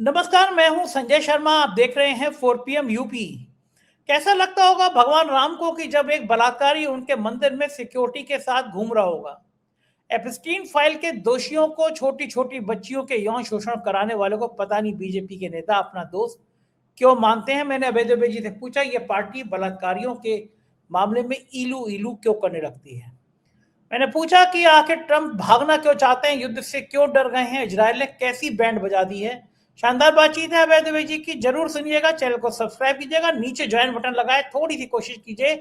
नमस्कार, मैं हूं संजय शर्मा। आप देख रहे हैं 4 PM यूपी। कैसा लगता होगा भगवान राम को कि जब एक बलात्कारी उनके मंदिर में सिक्योरिटी के साथ घूम रहा होगा। एप्स्टीन फाइल के दोषियों को, छोटी छोटी बच्चियों के यौन शोषण कराने वालों को पता नहीं बीजेपी के नेता अपना दोस्त क्यों मानते हैं। मैंने अभय दुबे जी से पूछा, ये पार्टी बलात्कारियों के मामले में इलू इलू क्यों करने लगती है। मैंने पूछा कि आखिर ट्रंप भागना क्यों चाहते हैं, युद्ध से क्यों डर गए हैं, इजराइल ने कैसी बैंड बजा दी है। शानदार बातचीत है अभय दुबे जी की, जरूर सुनिएगा। चैनल को सब्सक्राइब कीजिएगा, नीचे ज्वाइन बटन लगाए, थोड़ी सी कोशिश कीजिए,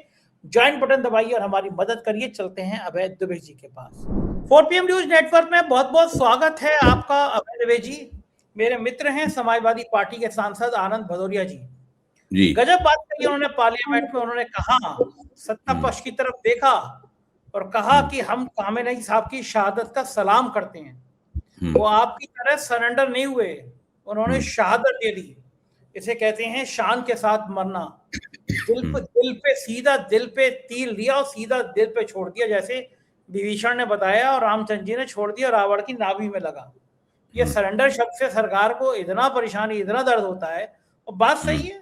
ज्वाइन बटन दबाइए और हमारी मदद करिए। चलते हैं अभय दुबे जी के पास। 4 PM न्यूज नेटवर्क में बहुत बहुत स्वागत है आपका अभय दुबे जी। मेरे मित्र हैं समाजवादी पार्टी के सांसद आनंद भदौरिया जी। जी गजब बात कही उन्होंने पार्लियामेंट में। उन्होंने कहा, सत्ता पक्ष की तरफ देखा और कहा कि हम खामेनेई साहब की शहादत का सलाम करते हैं। वो आपकी तरह सरेंडर नहीं हुए, उन्होंने शहादत दे दी। इसे कहते हैं शान के साथ मरना। दिल पे सीधा, दिल पे तीर लिया और सीधा दिल पे छोड़ दिया, जैसे विभीषण ने बताया और रामचंद्र जी ने छोड़ दिया, रावण की नाभि में लगा। ये सरेंडर शब्द से सरकार को इतना परेशानी, इतना दर्द होता है। और बात सही है,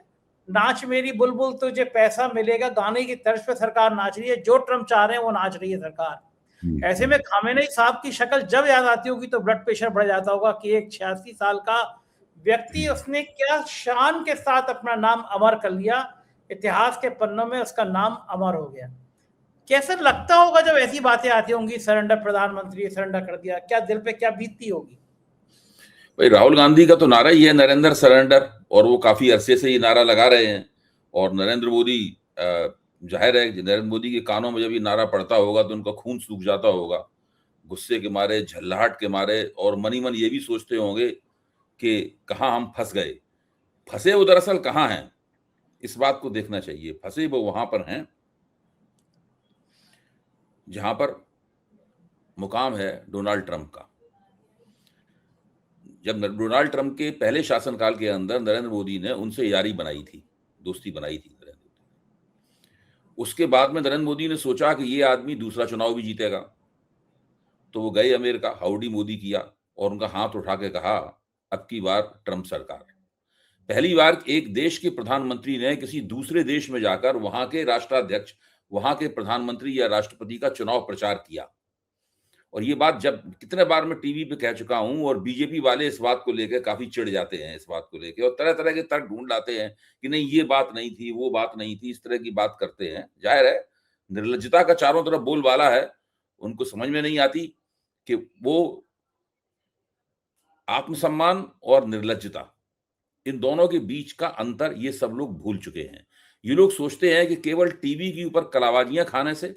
नाच मेरी बुलबुल तुझे पैसा मिलेगा गाने की तर्ज पे सरकार नाच रही है। जो ट्रम्प चाह रहे हैं वो नाच रही है सरकार। ऐसे में खामेनेई साहब की शक्ल जब याद आती होगी तो ब्लड प्रेशर बढ़ जाता होगा कि एक 86 साल का व्यक्ति, उसने क्या शान के साथ अपना नाम अमर कर लिया। इतिहास के पन्नों में उसका नाम अमर हो गया। कैसे लगता होगा जब ऐसी बातें आती होंगी, सरेंडर, प्रधानमंत्री सरेंडर कर दिया, क्या दिल पे क्या बीतती होगी। भाई, राहुल गांधी का तो नारा ही है नरेंद्र सरेंडर, और वो काफी अरसे से ये नारा लगा रहे हैं। और नरेंद्र मोदी, जाहिर है नरेंद्र मोदी के कानों में जब ये नारा पड़ता होगा तो उनका खून सूख जाता होगा, गुस्से के मारे, झल्लाहट के मारे, और मनी मन ये भी सोचते होंगे कि कहाँ हम फंस गए। फंसे वो दरअसल कहाँ हैं, इस बात को देखना चाहिए। फंसे वो वहां पर हैं जहां पर मुकाम है डोनाल्ड ट्रंप का। जब डोनाल्ड ट्रंप के पहले शासनकाल के अंदर नरेंद्र मोदी ने उनसे यारी बनाई थी, दोस्ती बनाई थी नरेंद्र मोदी। उसके बाद में नरेंद्र मोदी ने सोचा कि ये आदमी दूसरा चुनाव भी जीतेगा, तो वो गए अमेरिका, हाउडी मोदी किया और उनका हाथ उठा के कहा, अब की बार ट्रंप सरकार। पहली बार एक देश के प्रधानमंत्री ने किसी दूसरे देश में जाकर वहां के राष्ट्राध्यक्ष, वहां के प्रधानमंत्री या राष्ट्रपति का चुनाव प्रचार किया। और ये बात जब कितने बार मैं टीवी पे कह चुका हूं, और बीजेपी वाले इस बात को लेकर काफी चिढ़ जाते हैं, इस बात को लेकर, और तरह तरह के तर्क ढूंढ लाते हैं कि नहीं ये बात नहीं थी, वो बात नहीं थी, इस तरह की बात करते हैं। जाहिर है निर्लज्जता का चारों तरफ बोलबाला है, उनको समझ में नहीं आती कि वो आत्मसम्मान और निर्लज्जता, इन दोनों के बीच का अंतर ये सब लोग भूल चुके हैं। ये लोग सोचते हैं कि केवल टीवी के ऊपर कलाबाजियां खाने से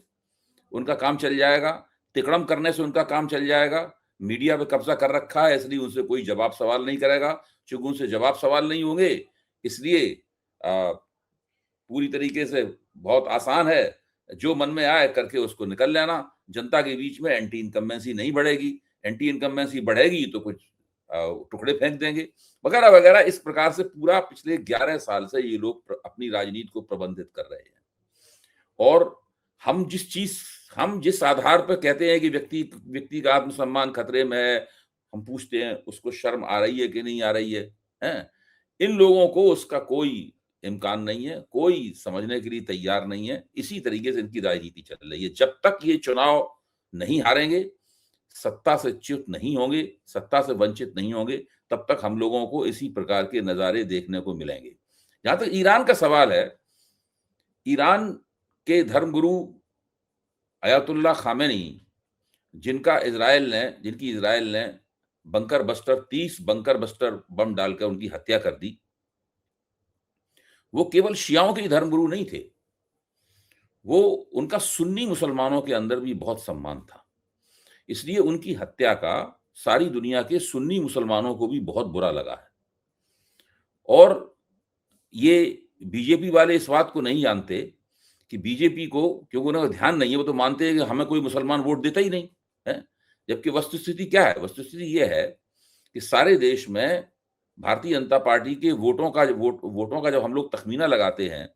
उनका काम चल जाएगा, तिकड़म करने से उनका काम चल जाएगा। मीडिया पे कब्जा कर रखा है, इसलिए उनसे कोई जवाब सवाल नहीं करेगा। चूंकि उनसे जवाब सवाल नहीं होंगे, इसलिए पूरी तरीके से बहुत आसान है, जो मन में आए करके उसको निकल लेना। जनता के बीच में एंटी इनकम्बेंसी नहीं बढ़ेगी, एंटी इनकम्बेंसी बढ़ेगी तो कुछ टुकड़े फेंक देंगे, वगैरह वगैरह। इस प्रकार से पूरा पिछले 11 साल से ये लोग अपनी राजनीति को प्रबंधित कर रहे हैं। और हम जिस आधार पर कहते हैं कि व्यक्ति का आत्मसम्मान खतरे में है, हम पूछते हैं उसको शर्म आ रही है कि नहीं आ रही है, हैं? इन लोगों को उसका कोई इम्कान नहीं है, कोई समझने के लिए तैयार नहीं है। इसी तरीके से इनकी राजनीति चल रही है। जब तक ये चुनाव नहीं हारेंगे, सत्ता से च्युत नहीं होंगे, सत्ता से वंचित नहीं होंगे, तब तक हम लोगों को इसी प्रकार के नजारे देखने को मिलेंगे। जहां तक ईरान का सवाल है, ईरान के धर्मगुरु अयातुल्लाह खामेनी, जिनकी इजराइल ने 30 बंकर बस्टर बम डालकर उनकी हत्या कर दी, वो केवल शियाओं के धर्मगुरु नहीं थे, वो उनका सुन्नी मुसलमानों के अंदर भी बहुत सम्मान था। इसलिए उनकी हत्या का सारी दुनिया के सुन्नी मुसलमानों को भी बहुत बुरा लगा है। और ये बीजेपी वाले इस बात को नहीं जानते कि बीजेपी को, क्योंकि उन्हें ध्यान नहीं है, वो तो मानते हैं कि हमें कोई मुसलमान वोट देता ही नहीं है। जबकि वस्तुस्थिति क्या है? वस्तुस्थिति ये है कि सारे देश में भारतीय जनता पार्टी के वोटों का जब हम लोग तखमीना लगाते हैं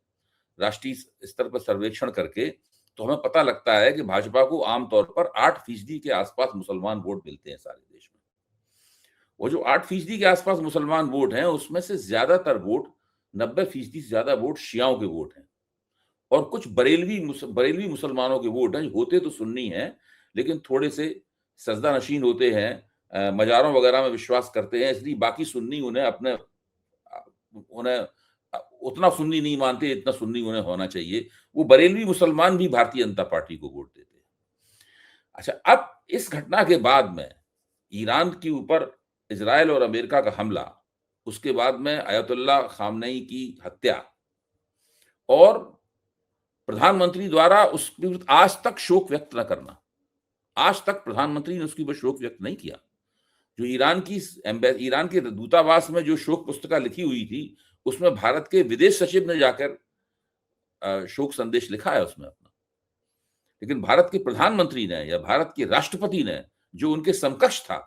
राष्ट्रीय स्तर पर सर्वेक्षण करके, तो हमें पता लगता है कि भाजपा को आमतौर पर 8% के आसपास मुसलमान वोट मिलते हैं सारे देश में। वो जो 8% के आसपास मुसलमान वोट हैं, उसमें से ज्यादातर वोट 90% से ज्यादा वोट शियाओं के वोट हैं और कुछ बरेलवी मुसलमानों के वोट हैं, होते तो सुन्नी हैं लेकिन थोड़े से सजदा नशीन होते हैं, मजारों वगैरह में विश्वास करते हैं, इसलिए बाकी सुन्नी उन्हें उतना सुन्नी नहीं मानते, इतना सुन्नी उन्हें होना चाहिए। वो बरेलवी मुसलमान भी भारतीय जनता पार्टी को वोट देते हैं। अच्छा, अब इस घटना के बाद में ईरान के ऊपर इजराइल और अमेरिका का हमला, उसके बाद में अयतुल्लाह खामनेई की हत्या और प्रधानमंत्री द्वारा उसके विरुद्ध आज तक शोक व्यक्त न करना, आज तक प्रधानमंत्री ने उसके ऊपर शोक व्यक्त नहीं किया। जो ईरान के दूतावास में जो शोक पुस्तिका लिखी हुई थी, उसमें भारत के विदेश सचिव ने जाकर शोक संदेश लिखा है उसमें अपना, लेकिन भारत के प्रधानमंत्री ने या भारत के राष्ट्रपति ने, जो उनके समकक्ष था,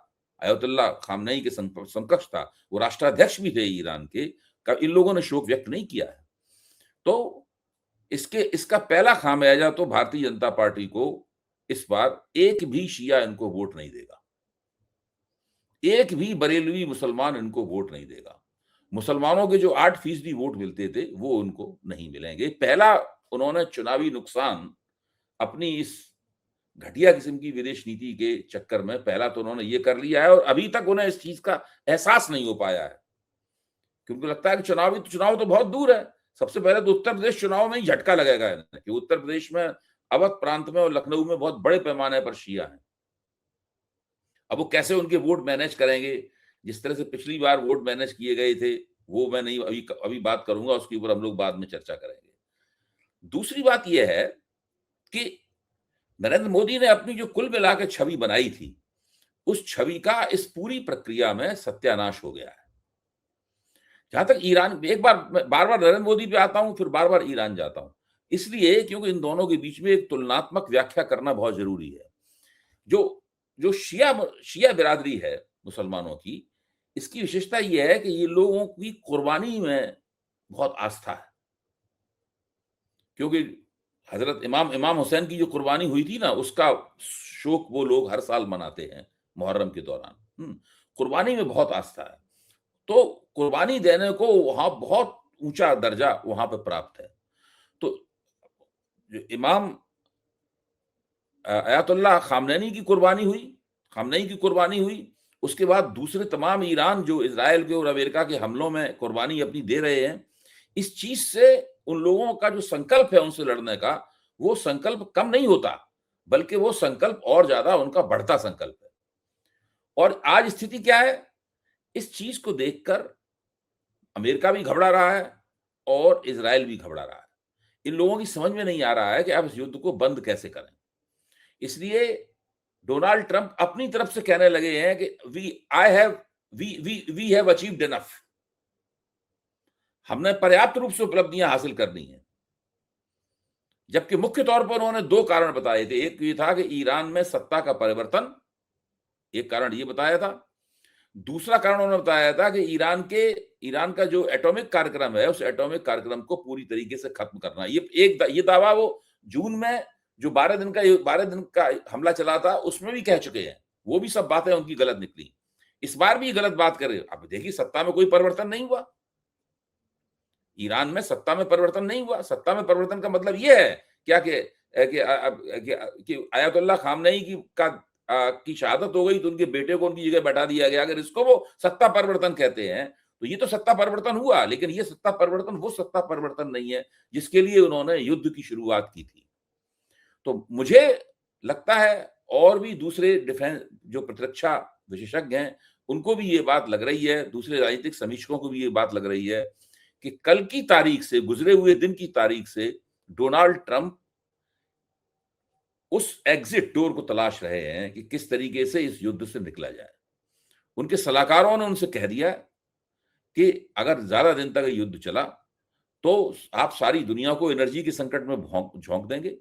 अयतुल्लाह खामनेई के समकक्ष था, वो राष्ट्राध्यक्ष भी थे ईरान के, इन लोगों ने शोक व्यक्त नहीं किया है। तो इसका पहला खामियाजा तो भारतीय जनता पार्टी को इस बार एक भी शिया इनको वोट नहीं देगा, एक भी बरेलवी मुसलमान इनको वोट नहीं देगा। मुसलमानों के जो 8% वोट मिलते थे वो उनको नहीं मिलेंगे। पहला उन्होंने चुनावी नुकसान अपनी इस घटिया किस्म की विदेश नीति के चक्कर में पहला तो उन्होंने ये कर लिया है और अभी तक उन्हें इस चीज का एहसास नहीं हो पाया है, क्योंकि लगता है कि चुनाव तो बहुत दूर है। सबसे पहले तो उत्तर प्रदेश चुनाव में ही झटका लगेगा कि उत्तर प्रदेश में अवध प्रांत में और लखनऊ में बहुत बड़े पैमाने पर शिया हैं। अब वो कैसे उनके वोट मैनेज करेंगे, जिस तरह से पिछली बार वोट मैनेज किए गए थे, वो मैं नहीं अभी बात करूंगा, उसके ऊपर हम लोग बाद में चर्चा करेंगे। दूसरी बात यह है कि नरेंद्र मोदी ने अपनी जो कुल मिला के छवि बनाई थी, उस छवि का इस पूरी प्रक्रिया में सत्यानाश हो गया है। जहां तक ईरान, एक बार बार बार नरेंद्र मोदी पे आता हूं, फिर बार बार ईरान जाता हूं, इसलिए क्योंकि इन दोनों के बीच में एक तुलनात्मक व्याख्या करना बहुत जरूरी है। जो शिया बिरादरी है मुसलमानों की, इसकी विशेषता यह है कि ये लोगों की कुर्बानी में बहुत आस्था है, क्योंकि हजरत इमाम हुसैन की जो कुर्बानी हुई थी ना, उसका शोक वो लोग हर साल मनाते हैं मुहर्रम के दौरान। कुर्बानी में बहुत आस्था है, तो कुर्बानी देने को वहां बहुत ऊंचा दर्जा वहां पर प्राप्त है। तो जो इमाम अयतुल्लाह खामनेई की कुर्बानी हुई, उसके बाद दूसरे तमाम ईरान जो इजराइल के और अमेरिका के हमलों में कुर्बानी अपनी दे रहे हैं, इस चीज से उन लोगों का जो संकल्प है उनसे लड़ने का, वो संकल्प कम नहीं होता, बल्कि वो संकल्प और ज्यादा उनका बढ़ता संकल्प है। और आज स्थिति क्या है, इस चीज को देखकर अमेरिका भी घबरा रहा है और इजराइल भी घबरा रहा है। इन लोगों की समझ में नहीं आ रहा है कि आप इस युद्ध को बंद कैसे करें। इसलिए डोनाल्ड ट्रंप अपनी तरफ से कहने लगे हैं कि वी हैव अचीव्ड इनफ, हमने पर्याप्त रूप से उपलब्धियां हासिल करनी है। जबकि मुख्य तौर पर उन्होंने दो कारण बताए थे। एक ये था कि ईरान में सत्ता का परिवर्तन, एक कारण ये बताया था। दूसरा कारण उन्होंने बताया था कि ईरान का जो एटॉमिक कार्यक्रम है, उस एटॉमिक कार्यक्रम को पूरी तरीके से खत्म करना। ये दावा वो जून में जो 12 दिन का हमला चला था उसमें भी कह चुके हैं। वो भी सब बातें उनकी गलत निकली। इस बार भी गलत बात करे। अब देखिए, सत्ता में कोई परिवर्तन नहीं हुआ, ईरान में सत्ता में परिवर्तन नहीं हुआ। सत्ता में परिवर्तन का मतलब यह है क्या कि अयतुल्लाह खामनेई की शहादत हो गई तो उनके बेटे को उनकी जगह बैठा दिया गया। अगर इसको वो सत्ता परिवर्तन कहते हैं तो ये तो सत्ता परिवर्तन हुआ, लेकिन ये सत्ता परिवर्तन वो सत्ता परिवर्तन नहीं है जिसके लिए उन्होंने युद्ध की शुरुआत की थी। तो मुझे लगता है और भी दूसरे डिफेंस जो प्रतिरक्षा विशेषज्ञ हैं उनको भी ये बात लग रही है, दूसरे राजनीतिक समीक्षकों को भी ये बात लग रही है कि कल की तारीख से, गुजरे हुए दिन की तारीख से डोनाल्ड ट्रंप उस एग्जिट डोर को तलाश रहे हैं कि किस तरीके से इस युद्ध से निकला जाए। उनके सलाहकारों ने उनसे कह दिया कि अगर ज्यादा दिन तक युद्ध चला तो आप सारी दुनिया को एनर्जी के संकट में झोंक देंगे।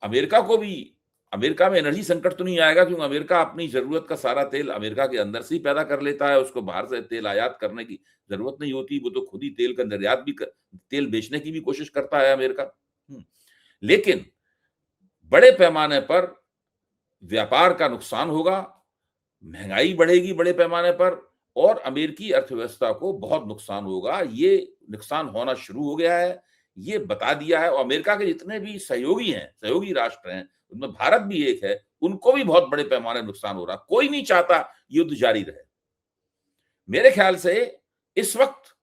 अमेरिका में एनर्जी संकट तो नहीं आएगा, क्योंकि अमेरिका अपनी जरूरत का सारा तेल अमेरिका के अंदर से ही पैदा कर लेता है, उसको बाहर से तेल आयात करने की जरूरत नहीं होती। वो तो खुद ही तेल का निर्यात भी तेल बेचने की भी कोशिश करता है अमेरिका। लेकिन बड़े पैमाने पर व्यापार का नुकसान होगा, महंगाई बढ़ेगी बड़े पैमाने पर और अमेरिकी अर्थव्यवस्था को बहुत नुकसान होगा। ये नुकसान होना शुरू हो गया है, ये बता दिया है। और अमेरिका के जितने भी सहयोगी हैं, सहयोगी राष्ट्र हैं, उनमें भारत भी एक है, उनको भी बहुत बड़े पैमाने नुकसान हो रहा। कोई नहीं चाहता युद्ध जारी रहे। मेरे ख्याल से इस वक्त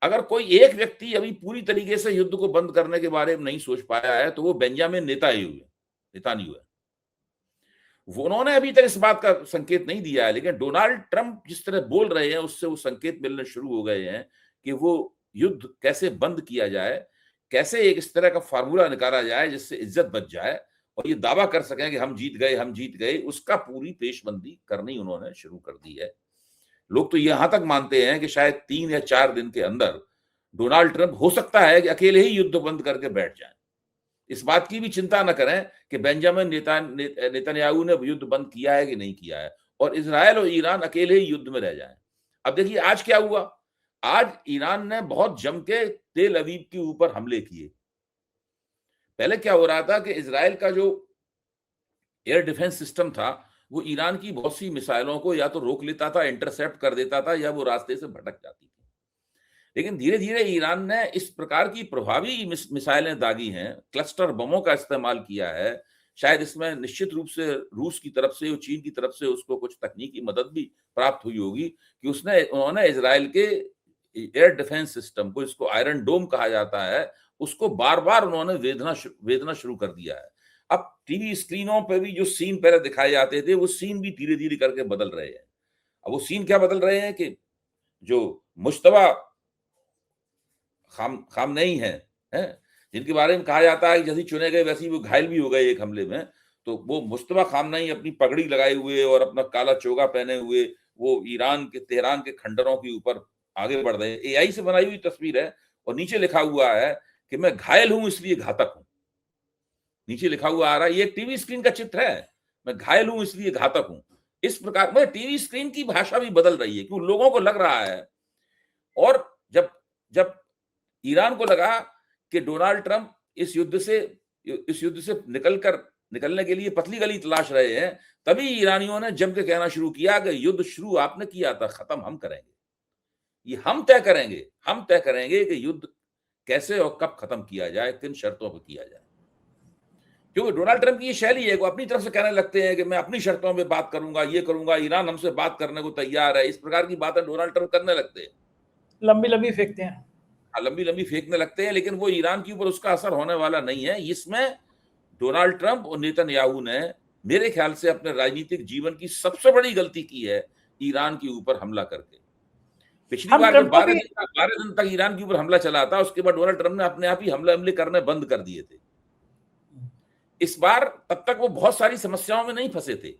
अगर कोई एक व्यक्ति अभी पूरी तरीके से युद्ध को बंद करने के बारे में नहीं सोच पाया है तो वो बेंजामिन नेतान्याहू है। वो उन्होंने अभी तक इस बात का संकेत नहीं दिया है, लेकिन डोनाल्ड ट्रंप जिस तरह बोल रहे हैं उससे वो संकेत मिलने शुरू हो गए हैं कि वो युद्ध कैसे बंद किया जाए, कैसे एक इस तरह का फार्मूला निकाला जाए जिससे इज्जत बच जाए और ये दावा कर सकें कि हम जीत गए, उसका पूरी पेशबंदी करनी उन्होंने शुरू कर दी है। लोग तो यहां तक मानते हैं कि शायद 3 या 4 दिन के अंदर डोनाल्ड ट्रंप हो सकता है कि अकेले ही युद्ध बंद करके बैठ जाएं। इस बात की भी चिंता न करें कि बेंजामिन नेतन्याहू ने युद्ध बंद किया है कि नहीं किया है और इजराइल और ईरान अकेले ही युद्ध में रह जाएं। अब देखिए आज क्या हुआ। आज ईरान ने बहुत जम के तेल अवीव के ऊपर हमले किए। पहले क्या हो रहा था कि इजराइल का जो एयर डिफेंस सिस्टम था वो ईरान की बहुत सी मिसाइलों को या तो रोक लेता था, इंटरसेप्ट कर देता था, या वो रास्ते से भटक जाती थी। लेकिन धीरे धीरे ईरान ने इस प्रकार की प्रभावी मिसाइलें दागी हैं, क्लस्टर बमों का इस्तेमाल किया है। शायद इसमें निश्चित रूप से रूस की तरफ से और चीन की तरफ से उसको कुछ तकनीकी मदद भी प्राप्त हुई होगी कि उन्होंने इजराइल के एयर डिफेंस सिस्टम को, इसको आयरन डोम कहा जाता है, उसको बार बार उन्होंने वेदना शुरू कर दिया है। अब टीवी स्क्रीनों पर भी जो सीन पहले दिखाए जाते थे वो सीन भी धीरे धीरे करके बदल रहे हैं। अब वो सीन क्या बदल रहे हैं कि जो मुश्तबा खामनेई हैं, जिनके बारे में कहा जाता है कि जैसे चुने गए वैसे ही वो घायल भी हो गए एक हमले में, तो वो मुश्तबा खामनेई अपनी पगड़ी लगाए हुए और अपना काला चोगा पहने हुए वो ईरान के तेहरान के खंडरों के ऊपर आगे बढ़ रहे हैं। एआई से बनाई हुई तस्वीर है और नीचे लिखा हुआ है कि मैं घायल हूं इसलिए घातक हूं। नीचे लिखा हुआ आ रहा है, ये टीवी स्क्रीन का चित्र है, मैं घायल हूं इसलिए घातक हूं। इस प्रकार में टीवी स्क्रीन की भाषा भी बदल रही है क्योंकि लोगों को लग रहा है। और जब जब ईरान को लगा कि डोनाल्ड ट्रंप इस युद्ध से निकलने के लिए पतली गली तलाश रहे हैं, तभी ईरानियों ने जम के कहना शुरू किया कि युद्ध शुरू आपने किया था, खत्म हम करेंगे। ये हम तय करेंगे कि युद्ध कैसे और कब खत्म किया जाए, किन शर्तों पर किया जाए। क्योंकि डोनाल्ड ट्रंप की ये शैली है, वो अपनी तरफ से कहने लगते हैं कि मैं अपनी शर्तों पे बात करूंगा, ये करूंगा, ईरान हमसे बात करने को तैयार है। इस प्रकार की बातें डोनाल्ड ट्रंप करने लगते हैं, लंबी लंबी फेंकते हैं, लंबी लंबी फेंकने लगते हैं, लेकिन वो ईरान के ऊपर उसका असर होने वाला नहीं है। इसमें डोनाल्ड ट्रंप और नेतन्याहू ने मेरे ख्याल से अपने राजनीतिक जीवन की सबसे बड़ी गलती की है, ईरान के ऊपर हमला करके। पिछली बार जब 12 दिन तक ईरान के ऊपर हमला चला था, उसके बाद डोनाल्ड ट्रंप ने अपने आप ही हमले करने बंद कर दिए थे। इस बार तब तक वो बहुत सारी समस्याओं में नहीं फंसे थे।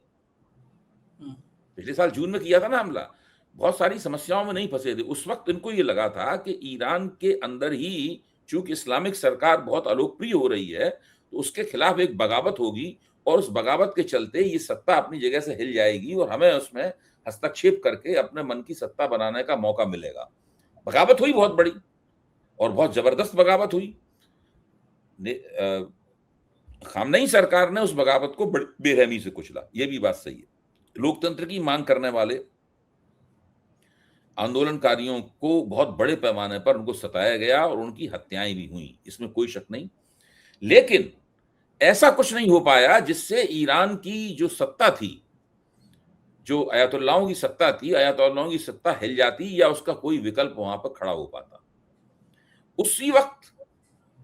पिछले साल जून में किया था ना हमला, बहुत सारी समस्याओं में नहीं फंसे थे। उस वक्त इनको ये लगा था कि ईरान के अंदर ही चूंकि इस्लामिक सरकार बहुत अलोकप्रिय हो रही है, तो उसके खिलाफ एक बगावत होगी और उस बगावत के चलते ये सत्ता अपनी जगह से हिल जाएगी और हमें उसमें हस्तक्षेप करके अपने मन की सत्ता बनाने का मौका मिलेगा। बगावत हुई बहुत बड़ी और बहुत जबरदस्त बगावत हुई। खामनेई सरकार ने उस बगावत को बड़ी बेरहमी से कुचला, ये भी बात सही है। लोकतंत्र की मांग करने वाले आंदोलनकारियों को बहुत बड़े पैमाने पर उनको सताया गया और उनकी हत्याएं भी हुई, इसमें कोई शक नहीं। लेकिन ऐसा कुछ नहीं हो पाया जिससे ईरान की जो सत्ता थी, जो अयातुल्लाहों की सत्ता थी, अयातुल्लाहों की सत्ता हिल जाती या उसका कोई विकल्प वहां पर खड़ा हो पाता। उसी वक्त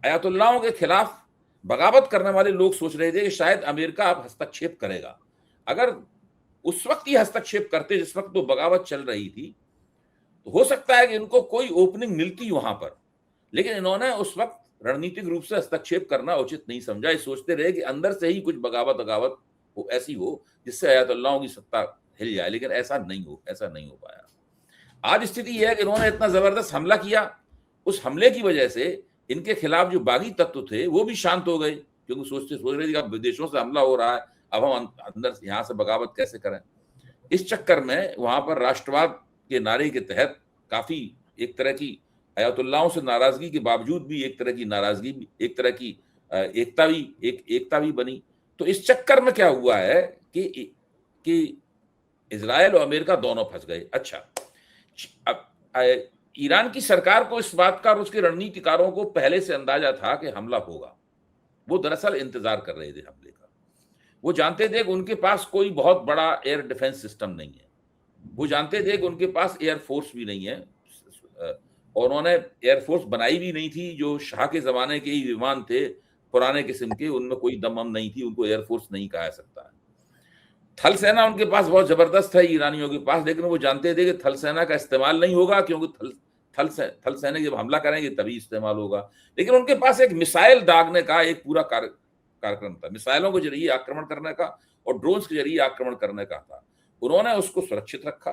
अयातुल्लाहों के खिलाफ बगावत करने वाले लोग सोच रहे थे कि शायद अमेरिका अब हस्तक्षेप करेगा। अगर उस वक्त ये हस्तक्षेप करते जिस वक्त वो बगावत चल रही थी, तो हो सकता है कि इनको कोई ओपनिंग मिलती वहां पर, लेकिन इन्होंने उस वक्त रणनीतिक रूप से हस्तक्षेप करना उचित नहीं समझा। ये सोचते रहे कि अंदर से ही कुछ बगावत ऐसी हो जिससे अयातुल्लाहों की सत्ता हिल जाए, लेकिन ऐसा नहीं हो पाया। आज स्थिति यह है कि इन्होंने इतना जबरदस्त हमला किया, उस हमले की वजह से इनके खिलाफ जो बागी तत्व थे वो भी शांत हो गए, क्योंकि सोच रहे थे कि अब विदेशों से हमला हो रहा है, अब हम अंदर यहाँ से बगावत कैसे करें। इस चक्कर में वहां पर राष्ट्रवाद के नारे के तहत काफी एक तरह की अयातुल्लाहों से नाराजगी के बावजूद भी एक तरह की नाराजगी, एक तरह की एकता भी बनी। तो इस चक्कर में क्या हुआ है कि इजराइल और अमेरिका दोनों फंस गए। अच्छा, अब ईरान की सरकार को इस बात का और उसके रणनीतिकारों को पहले से अंदाजा था कि हमला होगा। वो दरअसल इंतजार कर रहे थे हमले का। वो जानते थे कि उनके पास कोई बहुत बड़ा एयर डिफेंस सिस्टम नहीं है। वो जानते थे कि उनके पास एयर फोर्स भी नहीं है, और उन्होंने एयर फोर्स बनाई भी नहीं थी। जो शाह के जमाने के ही विमान थे पुराने किस्म के, उनमें कोई दम नहीं थी, उनको एयर फोर्स नहीं कहा सकता है। थल सेना उनके पास बहुत जबरदस्त है ईरानियों के पास, लेकिन वो जानते थे कि थल सेना का इस्तेमाल नहीं होगा, क्योंकि थल सेना जब हमला करेंगे तभी इस्तेमाल होगा। लेकिन उनके पास एक मिसाइल दागने का एक पूरा कार्यक्रम था, मिसाइलों के जरिए आक्रमण करने का और ड्रोन्स के जरिए आक्रमण करने का था। उन्होंने उसको सुरक्षित रखा,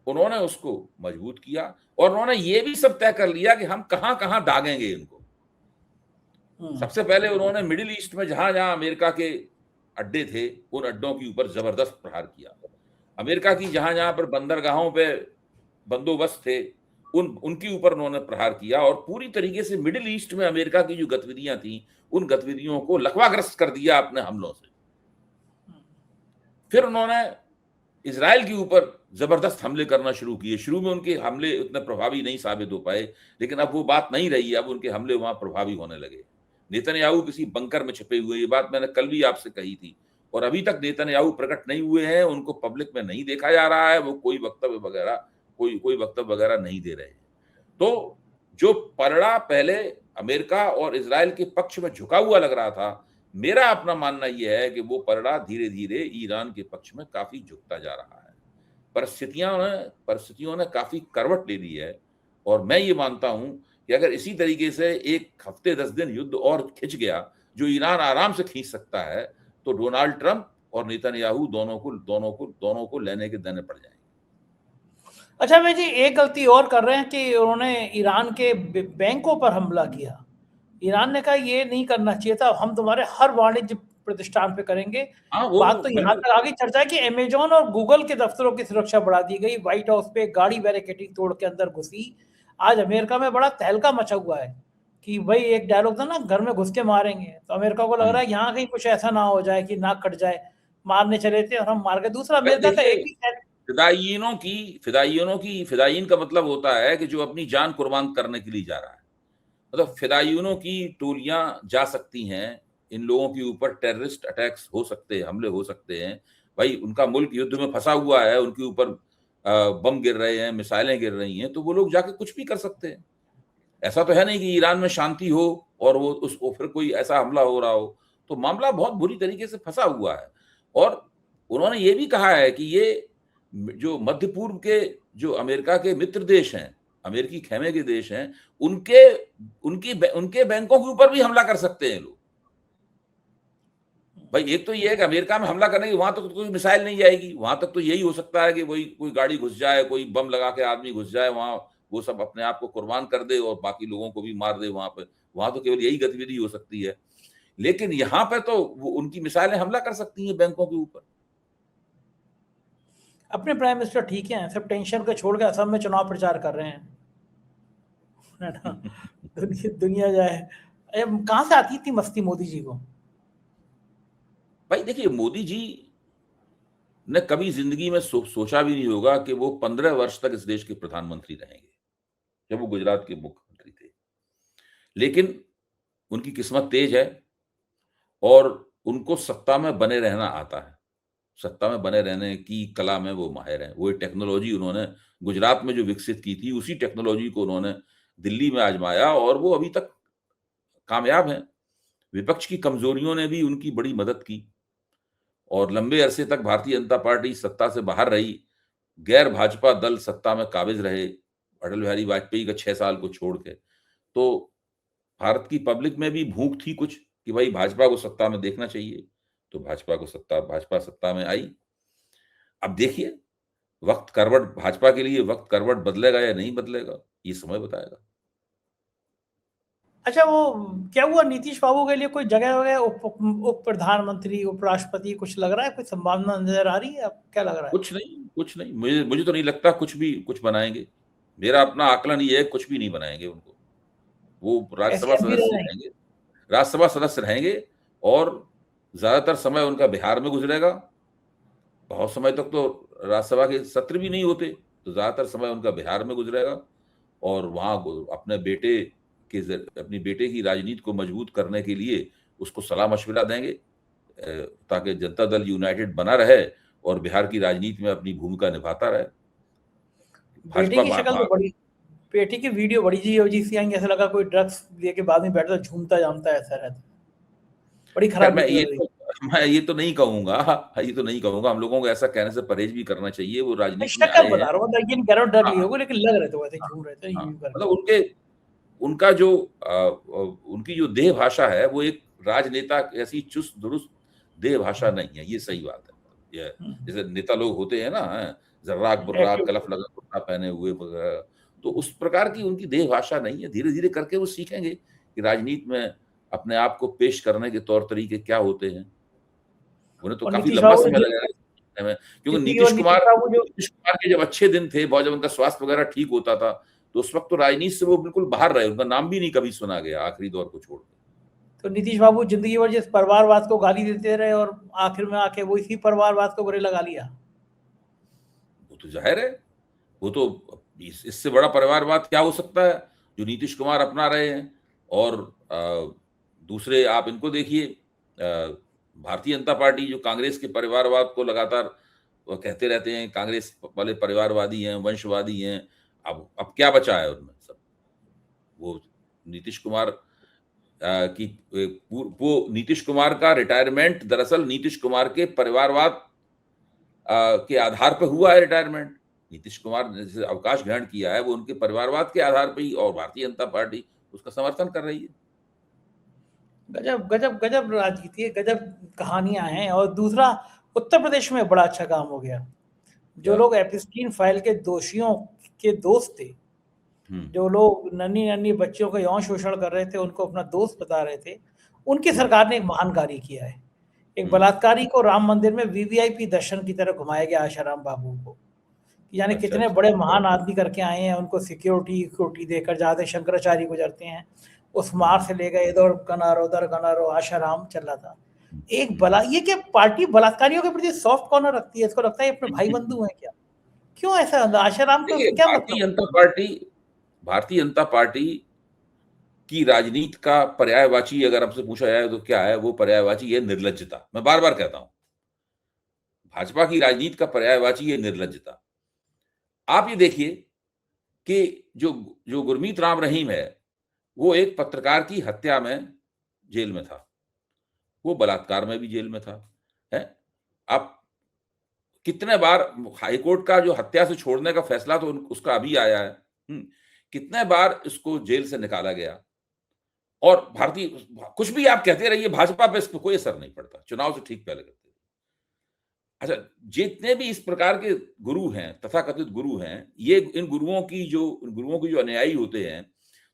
उन्होंने उसको मजबूत किया, और उन्होंने ये भी सब तय कर लिया कि हम कहां कहां दागेंगे इनको। सबसे पहले उन्होंने मिडिल ईस्ट में जहां जहां अमेरिका के अड्डे थे, उन अड्डों के ऊपर जबरदस्त प्रहार किया। अमेरिका की जहां जहां पर बंदरगाहों पे बंदोबस्त थे, उनके ऊपर उन्होंने प्रहार किया, और पूरी तरीके से मिडिल ईस्ट में अमेरिका की जो गतिविधियां थी, उन गतिविधियों को लकवाग्रस्त कर दिया अपने हमलों से। फिर उन्होंने इजराइल के ऊपर जबरदस्त हमले करना शुरू किए। शुरू में उनके हमले उतने प्रभावी नहीं साबित हो पाए, लेकिन अब वो बात नहीं रही, अब उनके हमले वहां प्रभावी होने लगे। नेतन्याहू किसी बंकर में छिपे हुए, ये बात मैंने कल भी आपसे कही थी, और अभी तक नेतन्याहू प्रकट नहीं हुए हैं, उनको पब्लिक में नहीं देखा जा रहा है, वो कोई वक्तव्य वगैरह नहीं दे रहे हैं। तो जो पलड़ा पहले अमेरिका और इजराइल के पक्ष में झुका हुआ लग रहा था, मेरा अपना मानना यह है कि वो पलड़ा धीरे धीरे ईरान के पक्ष में काफी झुकता जा रहा है। परिस्थितियों ने काफी करवट ले ली है, और मैं ये मानता हूं कि अगर इसी तरीके से एक हफ्ते 10 दिन युद्ध और खिंच गया, जो ईरान आराम से खींच सकता है, तो डोनाल्ड ट्रंप और नेतन्याहू दोनों को लेने के देने पड़ जाएंगे। अच्छा भाई जी, एक गलती और कर रहे हैं कि उन्होंने ईरान के बैंकों पर हमला किया। ईरान ने कहा ये नहीं करना चाहिए था, हम तुम्हारे हर वाणिज्य प्रतिष्ठान पे करेंगे। बात तो यहाँ तक आगे चर्चा है कि अमेजोन और गूगल के दफ्तरों की सुरक्षा बढ़ा दी गई, व्हाइट हाउस पे गाड़ी बैरिकेडिंग तोड़ के अंदर घुसी। आज अमेरिका में बड़ा तहलका मचा हुआ है कि भाई एक डायलॉग था ना, घर में घुस के मारेंगे, तो अमेरिका को लग रहा है यहाँ कहीं कुछ ऐसा ना हो जाए कि नाक कट जाए, मारने चले थे और हम मार के। दूसरा, अमेरिका का एक ही फिदायीन का मतलब होता है कि जो अपनी जान कुर्बान करने के लिए जा रहा है। मतलब फिदायीनों की टोलियां जा सकती हैं, इन लोगों के ऊपर टेररिस्ट अटैक्स हो सकते हैं, हमले हो सकते हैं। भाई उनका मुल्क युद्ध में फंसा हुआ है, उनके ऊपर बम गिर रहे हैं, मिसाइलें गिर रही हैं, तो वो लोग जाके कुछ भी कर सकते हैं। ऐसा तो है नहीं कि ईरान में शांति हो और वो फिर कोई ऐसा हमला हो रहा हो। तो मामला बहुत बुरी तरीके से फंसा हुआ है। और उन्होंने ये भी कहा है कि ये जो मध्य पूर्व के जो अमेरिका के मित्र देश हैं, अमेरिकी खेमे के देश हैं, उनके बैंकों के ऊपर भी हमला कर सकते हैं लोग। भाई एक तो ये है कि अमेरिका में हमला करने की वहां तक तो कोई मिसाइल नहीं जाएगी, वहां तक तो यही हो सकता है कि वही कोई गाड़ी घुस जाए, कोई बम लगा के आदमी घुस जाए वहां, वो सब अपने आप को कुर्बान कर दे और बाकी लोगों को भी मार दे वहां पे। वहां तो केवल यही गतिविधि हो सकती है। लेकिन यहाँ पे तो उनकी मिसाइलें हमला कर सकती हैं बैंकों के ऊपर। अपने प्राइम मिनिस्टर ठीक है, सब टेंशन को छोड़ के असम में चुनाव प्रचार कर रहे हैं, है ना। दुनिया जाए, कहां से आती थी मस्ती मोदी जी को? भाई देखिए, मोदी जी ने कभी जिंदगी में सोचा भी नहीं होगा कि वो 15 वर्ष तक इस देश के प्रधानमंत्री रहेंगे, जब वो गुजरात के मुख्यमंत्री थे। लेकिन उनकी किस्मत तेज है और उनको सत्ता में बने रहना आता है। सत्ता में बने रहने की कला में वो माहिर हैं। वो टेक्नोलॉजी उन्होंने गुजरात में जो विकसित की थी, उसी टेक्नोलॉजी को उन्होंने दिल्ली में आजमाया और वो अभी तक कामयाब हैं। विपक्ष की कमजोरियों ने भी उनकी बड़ी मदद की और लंबे अरसे तक भारतीय जनता पार्टी सत्ता से बाहर रही। गैर भाजपा दल सत्ता में काबिज रहे, अटल बिहारी वाजपेयी का 6 साल को छोड़ के। तो भारत की पब्लिक में भी भूख थी कुछ कि भाई भाजपा को सत्ता में देखना चाहिए, तो भाजपा सत्ता में आई। अब देखिए, भाजपा के लिए वक्त करवट बदलेगा या नहीं बदलेगा, ये समय बताएगा। अच्छा, वो क्या हुआ नीतीश बाबू के लिए? कोई जगह वगैरह उप प्रधानमंत्री, उपराष्ट्रपति कुछ लग रहा है? कोई संभावना नजर आ रही है? अब क्या लग रहा है? कुछ नहीं, मुझे तो नहीं लगता कुछ बनाएंगे। मेरा अपना आकलन ये है, कुछ भी नहीं बनाएंगे उनको। वो राज्यसभा सदस्य रहेंगे और ज्यादातर समय उनका बिहार में गुजरेगा बहुत समय तक तो राज्यसभा के सत्र भी नहीं होते, तो ज्यादातर समय उनका बिहार में गुजरेगा और वहां अपने अपनी बेटे की राजनीति को मजबूत करने के लिए उसको सलाह मशविरा देंगे, ताकि जनता दल यूनाइटेड बना रहे और बिहार की राजनीति में अपनी भूमिका निभाता रहे। बेटे की शक्ल तो बड़ी, बेटे की वीडियो बड़ी जी सी आई, ऐसा लगा कोई ड्रग्स लेके बाद में बैठता झूमता जामता ऐसा रहता, बड़ी खराब। मैं ये तो नहीं कहूंगा, हम लोगों को ऐसा कहने से परहेज भी करना चाहिए। वो राजनीति में आए हैं, डर नहीं होगा, लेकिन लग रहे थे वैसे झूम रहे थे। मतलब उनकी जो देह भाषा है वो एक राजनेता ऐसी चुस्त दुरुस्त देह भाषा नहीं है, ये सही बात है। जैसे नेता लोग होते हैं ना, जर्राक बुर्राक कलफ लगा कुर्ता पहने हुए वगैरह, तो उस प्रकार की उनकी देह भाषा नहीं है। धीरे धीरे करके वो सीखेंगे कि राजनीति में अपने आप को पेश करने के तौर तरीके क्या होते हैं। उन्हें तो काफी लंबा समय लगेगा, क्योंकि नीतीश कुमार के जब अच्छे दिन थे, बहुत जब उनका स्वास्थ्य वगैरह ठीक होता था, तो उस वक्त तो राजनीति से वो बिल्कुल बाहर रहे, उनका नाम भी नहीं कभी सुना गया आखिरी दौर को छोड़। तो नीतीश बाबू जिंदगी भर जिस परिवारवाद को गाली देते रहे और आखिर में आके वो इसी परिवारवाद को गले लगा लिया। वो तो जाहिर है, वो तो इससे बड़ा परिवारवाद क्या हो सकता है जो नीतीश कुमार अपना रहे हैं। और दूसरे आप इनको देखिए, भारतीय जनता पार्टी जो कांग्रेस के परिवारवाद को लगातार वो कहते रहते हैं, कांग्रेस वाले परिवारवादी हैं, वंशवादी हैं। अब क्या बचा है उनमें? सब वो नीतीश कुमार वो नीतीश कुमार का रिटायरमेंट दरअसल नीतीश कुमार के परिवारवाद के आधार पर हुआ है। रिटायरमेंट नीतीश कुमार ने जैसे अवकाश ग्रहण किया है वो उनके परिवारवाद के आधार पर ही, और भारतीय जनता पार्टी उसका समर्थन कर रही है। गजब गजब गजब राजनीति है, गजब कहानियां हैं। और दूसरा, उत्तर प्रदेश में बड़ा अच्छा काम हो गया। जो लोग एपिस्टीन फाइल के दोषियों के दोस्त थे, जो लोग नन्ही नन्ही बच्चों का यौन शोषण कर रहे थे, उनको अपना दोस्त बता रहे थे, उनकी सरकार ने एक महान कार्य किया है। एक बलात्कारी को राम मंदिर में वीवीआईपी दर्शन की तरह घुमाया गया, आशाराम बाबू को। यानी कितने बड़े महान आदमी करके आए हैं, उनको सिक्योरिटी देकर जाते शंकराचार्य गुजरते हैं, उस मार्ग से ले गए, इधर गनारो उधर गनारो, आशाराम चल रहा था। एक ये क्या पार्टी बलात्कारियों के प्रति सॉफ्ट कॉर्नर रखती है? इसको लगता है अपने भाई बंधु हैं क्या? क्यों ऐसा? आशाराम को क्या मतलब? भारतीय जनता पार्टी की राजनीति का पर्यायवाची अगर हमसे पूछा जाए तो क्या है, वो पर्यायवाची है निर्लज्जता। मैं बार बार कहता हूं, भाजपा की राजनीति का पर्यायवाची है निर्लज्जता। आप ये देखिए कि जो गुरमीत राम रहीम है, वो एक पत्रकार की हत्या में जेल में था, वो बलात्कार में भी जेल में था, है। अब कितने बार हाईकोर्ट का जो हत्या से छोड़ने का फैसला तो उसका अभी आया है, कितने बार इसको जेल से निकाला गया। और भारतीय कुछ भी आप कहते रहिए, भाजपा पे इसको कोई असर नहीं पड़ता, चुनाव से ठीक पहले करते। अच्छा, जितने भी इस प्रकार के गुरु हैं, तथाकथित गुरु हैं, ये इन गुरुओं की जो अनुयायी होते हैं,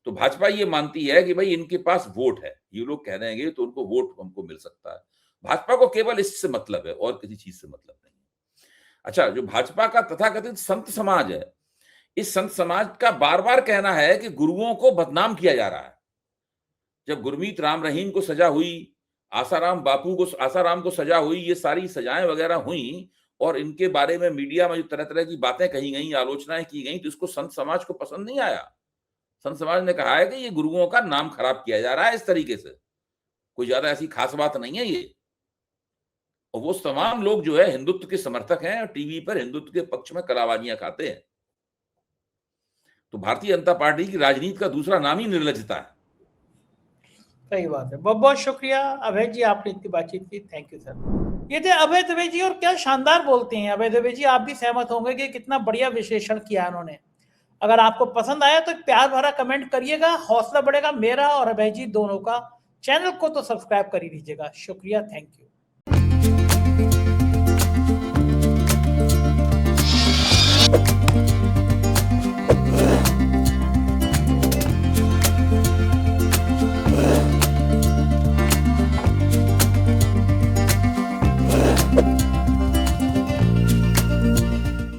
तो भाजपा ये मानती है कि भाई इनके पास वोट है, ये लोग कह देंगे तो उनको वोट हमको मिल सकता है। भाजपा को केवल इससे मतलब है और किसी चीज से मतलब नहीं। अच्छा, जो भाजपा का तथाकथित संत समाज है, इस संत समाज का बार बार कहना है कि गुरुओं को बदनाम किया जा रहा है। जब गुरमीत राम रहीम को सजा हुई, आसाराम को सजा हुई, ये सारी सजाएं वगैरह हुई और इनके बारे में मीडिया में जो तरह तरह की बातें कही गई, आलोचनाएं की गई, तो इसको संत समाज को पसंद नहीं आया। संत समाज ने कहा है कि ये गुरुओं का नाम खराब किया जा रहा है इस तरीके से, कोई ज्यादा ऐसी खास बात नहीं है ये। और वो तमाम लोग जो है हिंदुत्व के समर्थक हैं और टीवी पर हिंदुत्व के पक्ष में कलाबाजियां खाते हैं। तो भारतीय जनता पार्टी की राजनीति का दूसरा नाम ही निर्लज्जता है। सही बात है। बहुत बहुत शुक्रिया अभय जी, आपने इतनी बातचीत की, थैंक यू सर। ये थे अभय दुबे जी, और क्या शानदार बोलते हैं अभय दुबे जी। आप भी सहमत होंगे कि कितना बढ़िया विश्लेषण किया उन्होंने। अगर आपको पसंद आया तो प्यार भरा कमेंट करिएगा, हौसला बढ़ेगा मेरा और अभय जी दोनों का। चैनल को तो सब्सक्राइब कर ही लीजिएगा। शुक्रिया, थैंक यू।